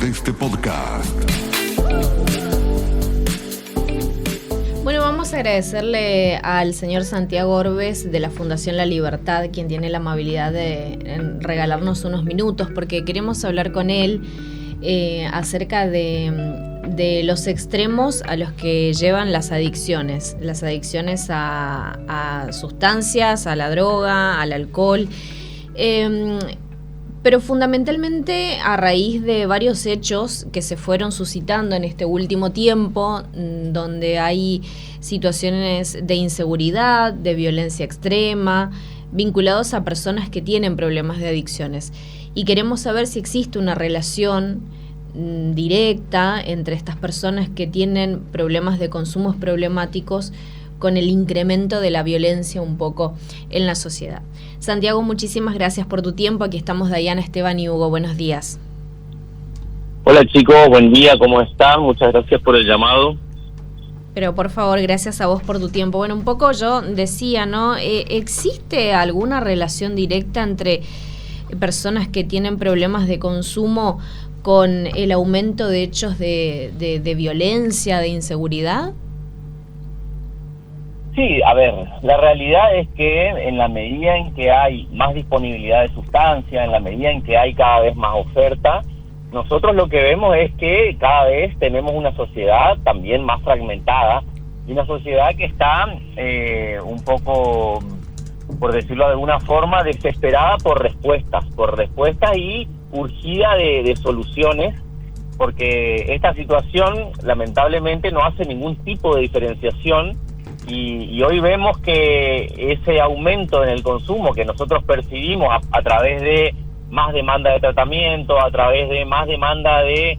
de este podcast. Bueno, vamos a agradecerle al señor Santiago Orbes de la Fundación La Libertad, quien tiene la amabilidad de regalarnos unos minutos, porque queremos hablar con él acerca de los extremos a los que llevan las adicciones a sustancias, a la droga, al alcohol, pero fundamentalmente a raíz de varios hechos que se fueron suscitando en este último tiempo, donde hay situaciones de inseguridad, de violencia extrema, vinculados a personas que tienen problemas de adicciones. Y queremos saber si existe una relación directa entre estas personas que tienen problemas de consumos problemáticos con el incremento de la violencia un poco en la sociedad. Santiago, muchísimas gracias por tu tiempo. Aquí estamos Dayana, Esteban y Hugo. Buenos días. Hola chicos, buen día, ¿cómo están? Muchas gracias por el llamado. Pero por favor, gracias a vos por tu tiempo. Bueno, un poco yo decía, ¿no? ¿Existe alguna relación directa entre personas que tienen problemas de consumo con el aumento de hechos de violencia, de inseguridad? Sí, a ver, la realidad es que en la medida en que hay más disponibilidad de sustancia, en la medida en que hay cada vez más oferta, nosotros lo que vemos es que cada vez tenemos una sociedad también más fragmentada y una sociedad que está un poco, por decirlo de alguna forma, desesperada por respuestas y urgida de soluciones, porque esta situación lamentablemente no hace ningún tipo de diferenciación. Y hoy vemos que ese aumento en el consumo que nosotros percibimos a través de más demanda de tratamiento, a través de más demanda de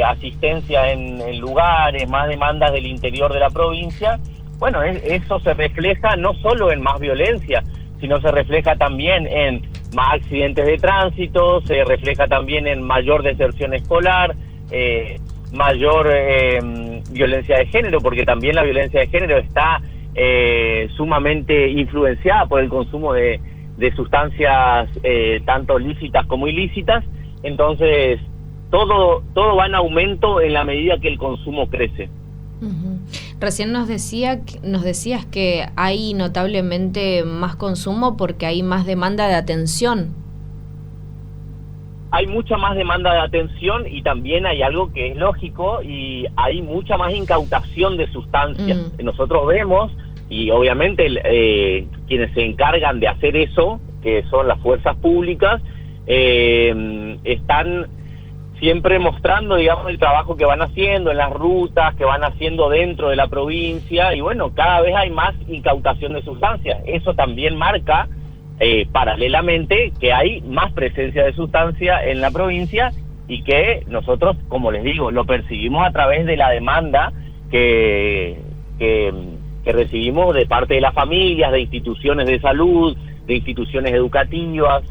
asistencia en lugares, más demandas del interior de la provincia, bueno, eso se refleja no solo en más violencia, sino se refleja también en más accidentes de tránsito, se refleja también en mayor deserción escolar, mayor violencia de género, porque también la violencia de género está sumamente influenciada por el consumo de sustancias tanto lícitas como ilícitas. Entonces todo va en aumento en la medida que el consumo crece. Uh-huh. Recién nos decías que hay notablemente más consumo porque hay más demanda de atención. Hay mucha más demanda de atención y también hay algo que es lógico y hay mucha más incautación de sustancias. Nosotros vemos, y obviamente quienes se encargan de hacer eso, que son las fuerzas públicas, están siempre mostrando, digamos, el trabajo que van haciendo en las rutas, que van haciendo dentro de la provincia, y bueno, cada vez hay más incautación de sustancias. Eso también marca paralelamente que hay más presencia de sustancia en la provincia y que nosotros, como les digo, lo percibimos a través de la demanda que recibimos de parte de las familias, de instituciones de salud, de instituciones educativas.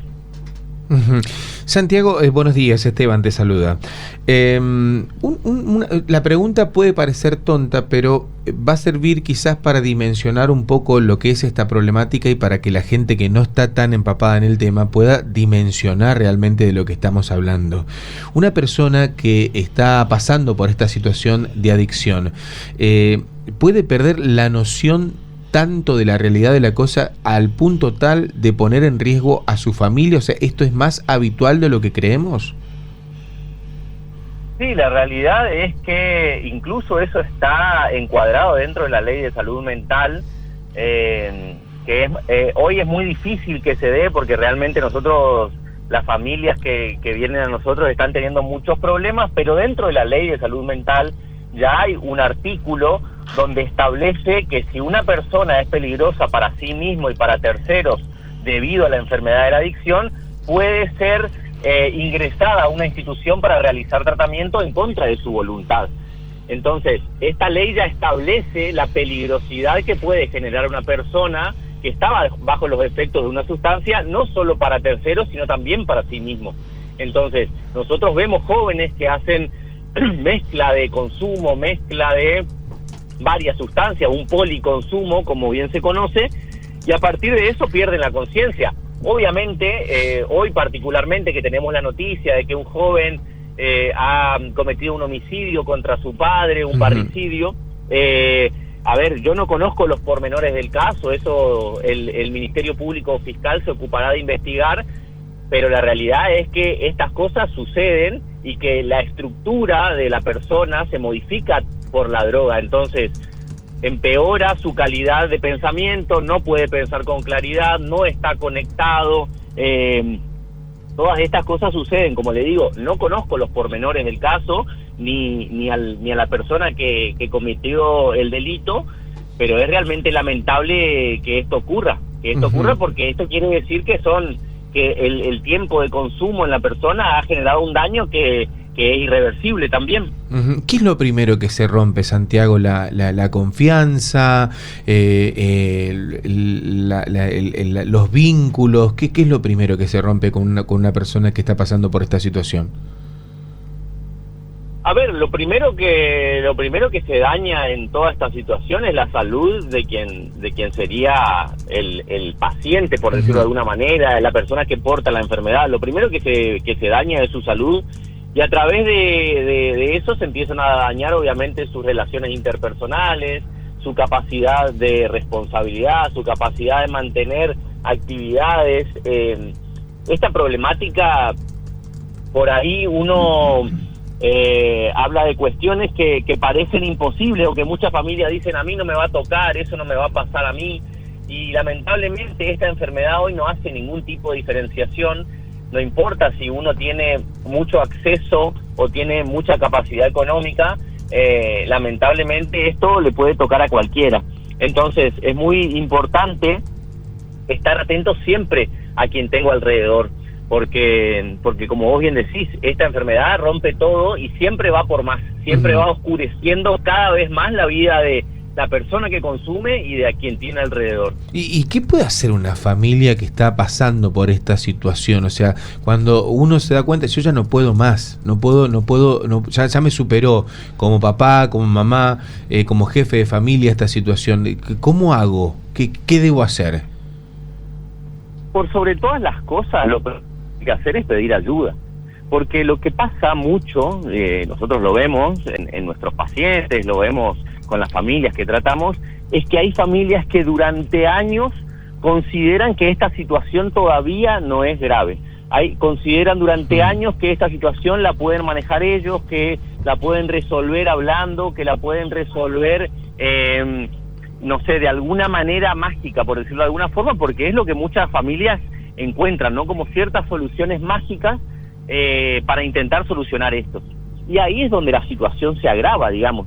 Uh-huh. Santiago, buenos días, Esteban te saluda. La pregunta puede parecer tonta, pero va a servir quizás para dimensionar un poco lo que es esta problemática y para que la gente que no está tan empapada en el tema pueda dimensionar realmente de lo que estamos hablando. Una persona que está pasando por esta situación de adicción puede perder la noción tanto de la realidad de la cosa al punto tal de poner en riesgo a su familia. O sea, ¿esto es más habitual de lo que creemos? Sí, la realidad es que incluso eso está encuadrado dentro de la ley de salud mental, que hoy es muy difícil que se dé porque realmente nosotros, las familias que vienen a nosotros están teniendo muchos problemas, pero dentro de la ley de salud mental ya hay un artículo donde establece que si una persona es peligrosa para sí mismo y para terceros debido a la enfermedad de la adicción, puede ser ingresada a una institución para realizar tratamiento en contra de su voluntad. Entonces, esta ley ya establece la peligrosidad que puede generar una persona que está bajo los efectos de una sustancia, no solo para terceros, sino también para sí mismo. Entonces, nosotros vemos jóvenes que hacen mezcla de consumo, mezcla de varias sustancias, un policonsumo, como bien se conoce, y a partir de eso pierden la conciencia. Obviamente, hoy particularmente que tenemos la noticia de que un joven ha cometido un homicidio contra su padre, un parricidio. A ver, yo no conozco los pormenores del caso, eso el Ministerio Público Fiscal se ocupará de investigar, pero la realidad es que estas cosas suceden y que la estructura de la persona se modifica por la droga, entonces empeora su calidad de pensamiento, no puede pensar con claridad, no está conectado, todas estas cosas suceden, como le digo, no conozco los pormenores del caso, ni a la persona que cometió el delito, pero es realmente lamentable que esto ocurra, porque esto quiere decir que el tiempo de consumo en la persona ha generado un daño que es irreversible también. ¿Qué es lo primero que se rompe, Santiago? ¿La confianza? ¿Los vínculos? ¿Qué es lo primero que se rompe con una persona que está pasando por esta situación? A ver, lo primero que se daña en toda esta situación es la salud de quien sería el paciente, por decirlo de alguna manera, la persona que porta la enfermedad. Lo primero que se daña es su salud, y a través de eso se empiezan a dañar obviamente sus relaciones interpersonales, su capacidad de responsabilidad, su capacidad de mantener actividades. Esta problemática, por ahí uno habla de cuestiones que parecen imposibles, o que muchas familias dicen: a mí no me va a tocar, eso no me va a pasar a mí, y lamentablemente esta enfermedad hoy no hace ningún tipo de diferenciación. No importa si uno tiene mucho acceso o tiene mucha capacidad económica, lamentablemente esto le puede tocar a cualquiera. Entonces es muy importante estar atento siempre a quien tengo alrededor, porque como vos bien decís, esta enfermedad rompe todo y siempre va por más, siempre va oscureciendo cada vez más la vida de la persona que consume y de a quien tiene alrededor. ¿Y qué puede hacer una familia que está pasando por esta situación? O sea, cuando uno se da cuenta, yo ya no puedo más, ya me superó como papá, como mamá, como jefe de familia esta situación. ¿Cómo hago? ¿Qué debo hacer? Por sobre todas las cosas, lo que hay que hacer es pedir ayuda. Porque lo que pasa mucho, nosotros lo vemos en nuestros pacientes, lo vemos con las familias que tratamos, es que hay familias que durante años consideran que esta situación todavía no es grave. Consideran durante años que esta situación la pueden manejar ellos, que la pueden resolver hablando, que la pueden resolver, no sé, de alguna manera mágica, por decirlo de alguna forma, porque es lo que muchas familias encuentran, ¿no? Como ciertas soluciones mágicas para intentar solucionar esto. Y ahí es donde la situación se agrava, digamos.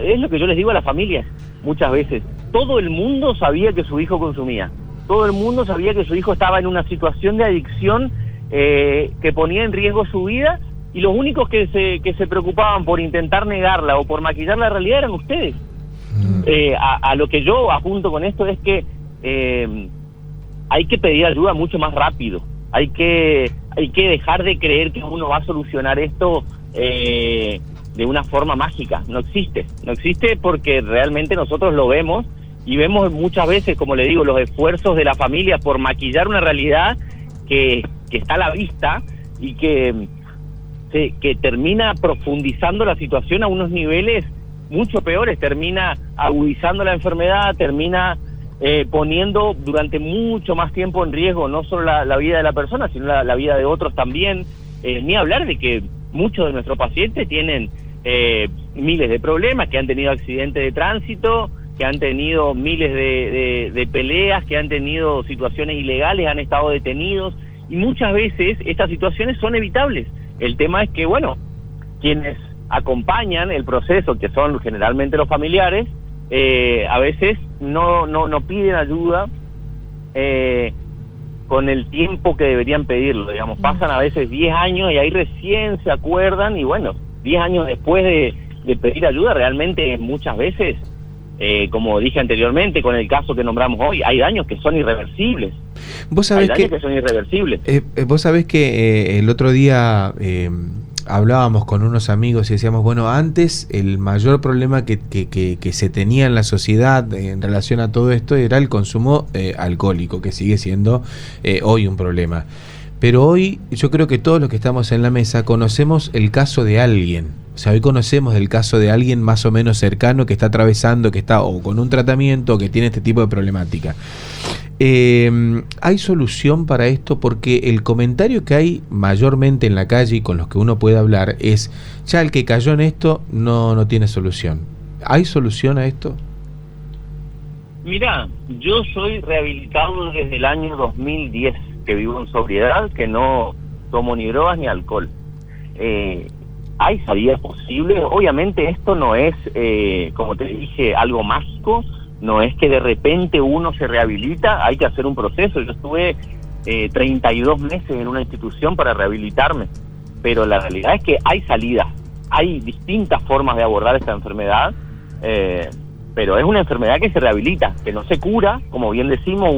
Es lo que yo les digo a las familias muchas veces: todo el mundo sabía que su hijo consumía, todo el mundo sabía que su hijo estaba en una situación de adicción que ponía en riesgo su vida, y los únicos que se preocupaban por intentar negarla o por maquillar la realidad eran ustedes. A lo que yo apunto con esto es que hay que pedir ayuda mucho más rápido, hay que dejar de creer que uno va a solucionar esto de una forma mágica. No existe, porque realmente nosotros lo vemos, y vemos muchas veces, como le digo, los esfuerzos de la familia por maquillar una realidad que está a la vista y que termina profundizando la situación a unos niveles mucho peores, termina agudizando la enfermedad, termina poniendo durante mucho más tiempo en riesgo no solo la vida de la persona, sino la vida de otros también. Ni hablar de que muchos de nuestros pacientes tienen miles de problemas, que han tenido accidentes de tránsito, que han tenido miles de peleas, que han tenido situaciones ilegales, han estado detenidos, y muchas veces estas situaciones son evitables. El tema es que, bueno, quienes acompañan el proceso, que son generalmente los familiares, a veces no piden ayuda con el tiempo que deberían pedirlo, digamos. Pasan a veces 10 años y ahí recién se acuerdan, y bueno, 10 años después de pedir ayuda, realmente muchas veces, como dije anteriormente, con el caso que nombramos hoy, hay daños que son irreversibles. Vos sabés que son irreversibles. Vos sabés que el otro día hablábamos con unos amigos y decíamos, bueno, antes el mayor problema que se tenía en la sociedad en relación a todo esto era el consumo alcohólico, que sigue siendo hoy un problema. Pero hoy yo creo que todos los que estamos en la mesa conocemos el caso de alguien. O sea, hoy conocemos el caso de alguien más o menos cercano que está atravesando, que está o con un tratamiento o que tiene este tipo de problemática. ¿Hay solución para esto? Porque el comentario que hay mayormente en la calle y con los que uno puede hablar es, ya el que cayó en esto no tiene solución. ¿Hay solución a esto? Mirá, yo soy rehabilitado desde el año 2010, que vivo en sobriedad, que no tomo ni drogas ni alcohol. ¿Hay salida posible? Obviamente esto no es, como te dije, algo mágico, no es que de repente uno se rehabilita, hay que hacer un proceso. Yo estuve 32 meses en una institución para rehabilitarme, pero la realidad es que hay salida, hay distintas formas de abordar esta enfermedad, pero es una enfermedad que se rehabilita, que no se cura, como bien decimos,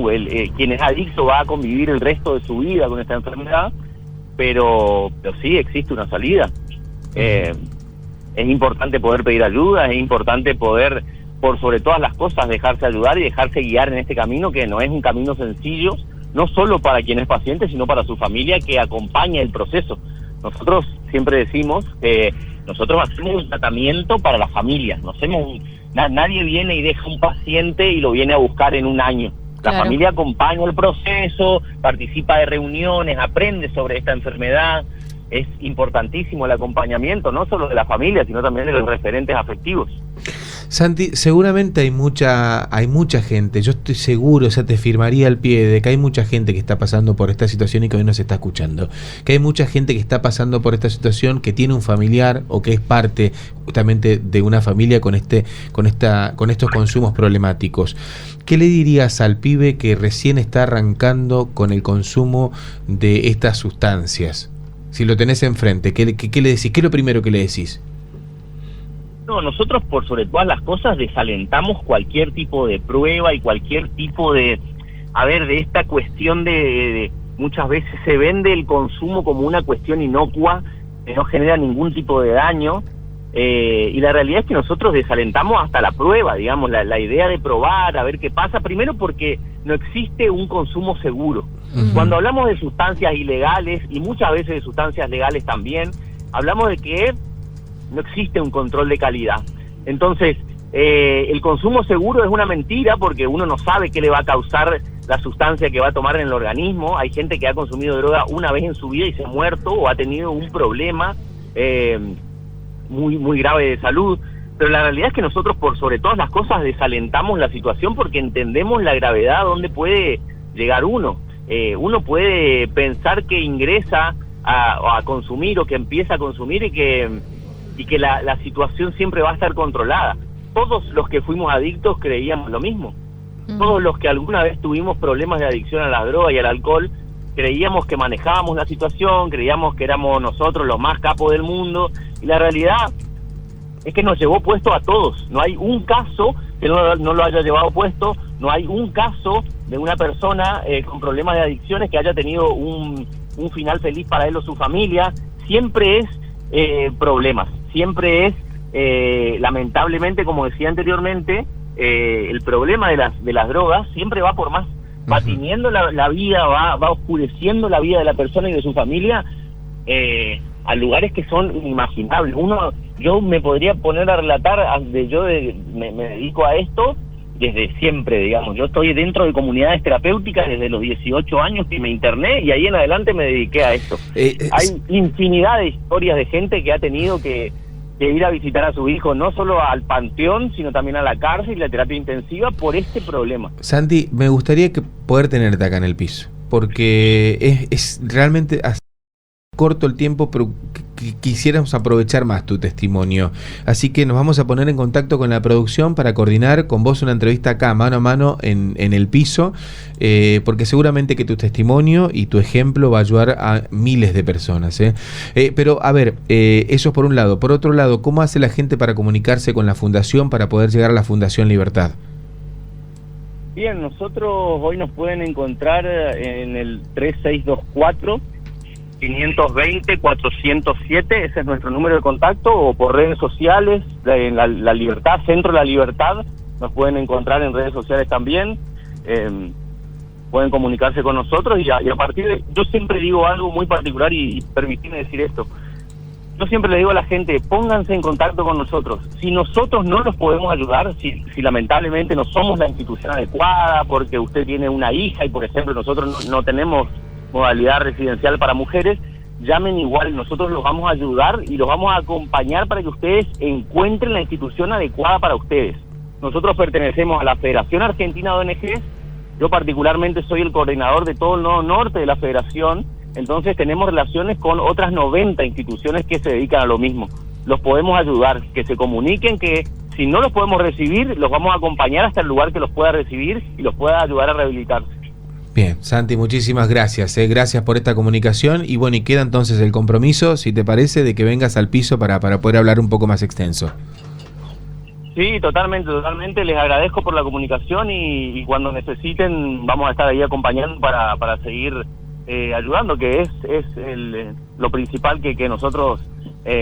quien es adicto va a convivir el resto de su vida con esta enfermedad, pero sí existe una salida. Es importante poder pedir ayuda, es importante poder, por sobre todas las cosas, dejarse ayudar y dejarse guiar en este camino, que no es un camino sencillo, no solo para quien es paciente, sino para su familia que acompaña el proceso. Nosotros siempre decimos que nosotros hacemos un tratamiento para la familia, nadie viene y deja un paciente y lo viene a buscar en un año. La familia acompaña el proceso, participa de reuniones, aprende sobre esta enfermedad. Es importantísimo el acompañamiento, no solo de la familia, sino también de los referentes afectivos. Santi, seguramente hay mucha gente, yo estoy seguro, o sea, te firmaría al pie de que hay mucha gente que está pasando por esta situación y que hoy nos está escuchando, que hay mucha gente que está pasando por esta situación, que tiene un familiar o que es parte justamente de una familia con estos consumos problemáticos. ¿Qué le dirías al pibe que recién está arrancando con el consumo de estas sustancias? Si lo tenés enfrente, ¿qué le decís? ¿Qué es lo primero que le decís? No, nosotros por sobre todas las cosas desalentamos cualquier tipo de prueba y cualquier tipo de esta cuestión de muchas veces se vende el consumo como una cuestión inocua, que no genera ningún tipo de daño, y la realidad es que nosotros desalentamos hasta la prueba, digamos, la idea de probar, a ver qué pasa, primero porque no existe un consumo seguro. Uh-huh. Cuando hablamos de sustancias ilegales, y muchas veces de sustancias legales también, hablamos de que no existe un control de calidad. Entonces, el consumo seguro es una mentira porque uno no sabe qué le va a causar la sustancia que va a tomar en el organismo. Hay gente que ha consumido droga una vez en su vida y se ha muerto o ha tenido un problema muy grave de salud. Pero la realidad es que nosotros, por sobre todas las cosas, desalentamos la situación porque entendemos la gravedad donde puede llegar uno. Uno puede pensar que ingresa a consumir o que empieza a consumir y que la situación siempre va a estar controlada. Todos los que fuimos adictos creíamos lo mismo. Todos los que alguna vez tuvimos problemas de adicción a la droga y al alcohol, creíamos que manejábamos la situación, creíamos que éramos nosotros los más capos del mundo, y la realidad es que nos llevó puesto a todos. No hay un caso que no lo haya llevado puesto, no hay un caso de una persona con problemas de adicciones que haya tenido un final feliz para él o su familia. Siempre es problemas, siempre es, lamentablemente, como decía anteriormente, el problema de las drogas siempre va por más, va tiñendo la vida, va oscureciendo la vida de la persona y de su familia a lugares que son inimaginables. Yo me podría poner a relatar, me dedico a esto desde siempre, digamos. Yo estoy dentro de comunidades terapéuticas desde los 18 años que me interné y ahí en adelante me dediqué a esto. Hay infinidad de historias de gente que ha tenido que ir a visitar a su hijo, no solo al panteón, sino también a la cárcel y la terapia intensiva por este problema. Santi, me gustaría poder tenerte acá en el piso, porque es realmente corto el tiempo, pero quisiéramos aprovechar más tu testimonio. Así que nos vamos a poner en contacto con la producción para coordinar con vos una entrevista acá, mano a mano, en el piso, porque seguramente que tu testimonio y tu ejemplo va a ayudar a miles de personas. Pero, a ver, eso es por un lado. Por otro lado, ¿cómo hace la gente para comunicarse con la Fundación para poder llegar a la Fundación Libertad? Bien, nosotros hoy nos pueden encontrar en el 3624 520-407, ese es nuestro número de contacto, o por redes sociales, en la Libertad, Centro de la Libertad, nos pueden encontrar en redes sociales también. pueden comunicarse con nosotros y a partir de... Yo siempre digo algo muy particular y permitidme decir esto. Yo siempre le digo a la gente, pónganse en contacto con nosotros. Si nosotros no los podemos ayudar, si lamentablemente no somos la institución adecuada, porque usted tiene una hija y, por ejemplo, nosotros no tenemos modalidad residencial para mujeres, llamen igual, nosotros los vamos a ayudar y los vamos a acompañar para que ustedes encuentren la institución adecuada para ustedes. Nosotros pertenecemos a la Federación Argentina de ONGs, yo particularmente soy el coordinador de todo el nodo norte de la federación. Entonces tenemos relaciones con otras 90 instituciones que se dedican a lo mismo. Los podemos ayudar, que se comuniquen, que si no los podemos recibir, los vamos a acompañar hasta el lugar que los pueda recibir y los pueda ayudar a rehabilitarse. Bien, Santi, muchísimas gracias. Gracias por esta comunicación y bueno, y queda entonces el compromiso, si te parece, de que vengas al piso para poder hablar un poco más extenso. Sí, totalmente. Les agradezco por la comunicación y cuando necesiten vamos a estar ahí acompañando para seguir ayudando, que es lo principal que nosotros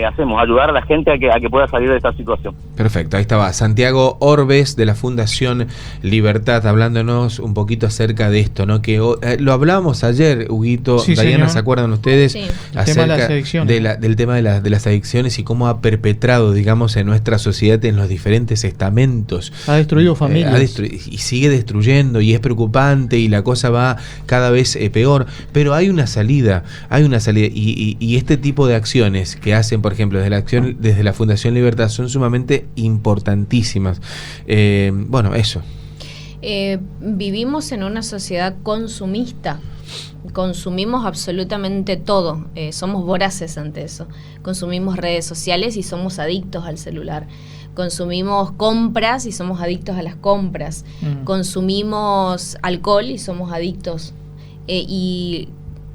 hacemos, ayudar a la gente a que pueda salir de esta situación. Perfecto, ahí estaba Santiago Orbes de la Fundación Libertad hablándonos un poquito acerca de esto, ¿no? Que lo hablábamos ayer, Huguito, sí, Diana, señor. ¿Se acuerdan ustedes? Sí. Acerca del tema de las adicciones y cómo ha perpetrado, digamos, en nuestra sociedad en los diferentes estamentos. Ha destruido familias. Y sigue destruyendo y es preocupante y la cosa va cada vez peor, pero hay una salida y este tipo de acciones que hacen, por ejemplo, desde la Fundación Libertad son sumamente importantísimas. Bueno, eso. Vivimos en una sociedad consumista. Consumimos absolutamente todo. Somos voraces ante eso. Consumimos redes sociales y somos adictos al celular. Consumimos compras y somos adictos a las compras. Consumimos alcohol y somos adictos. Y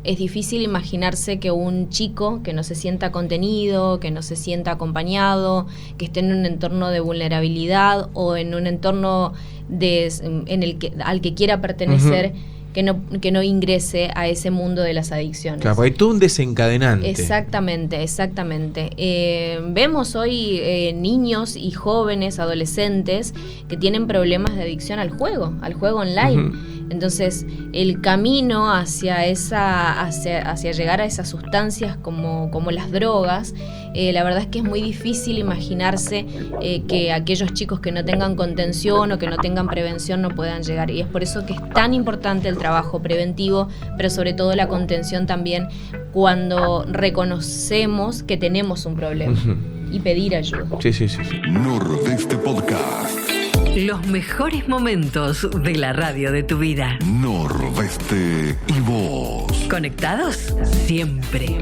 es difícil imaginarse que un chico que no se sienta contenido, que no se sienta acompañado, que esté en un entorno de vulnerabilidad o en un entorno al que quiera pertenecer, que no ingrese a ese mundo de las adicciones. Claro, hay todo un desencadenante. Exactamente. Vemos hoy niños y jóvenes, adolescentes, que tienen problemas de adicción al juego online. Entonces, el camino hacia llegar a esas sustancias como las drogas, la verdad es que es muy difícil imaginarse que aquellos chicos que no tengan contención o que no tengan prevención no puedan llegar. Y es por eso que es tan importante el trabajo preventivo, pero sobre todo la contención también cuando reconocemos que tenemos un problema y pedir ayuda. Sí. Nordeste Podcast. Los mejores momentos de la radio de tu vida. Nordeste y vos. Conectados siempre.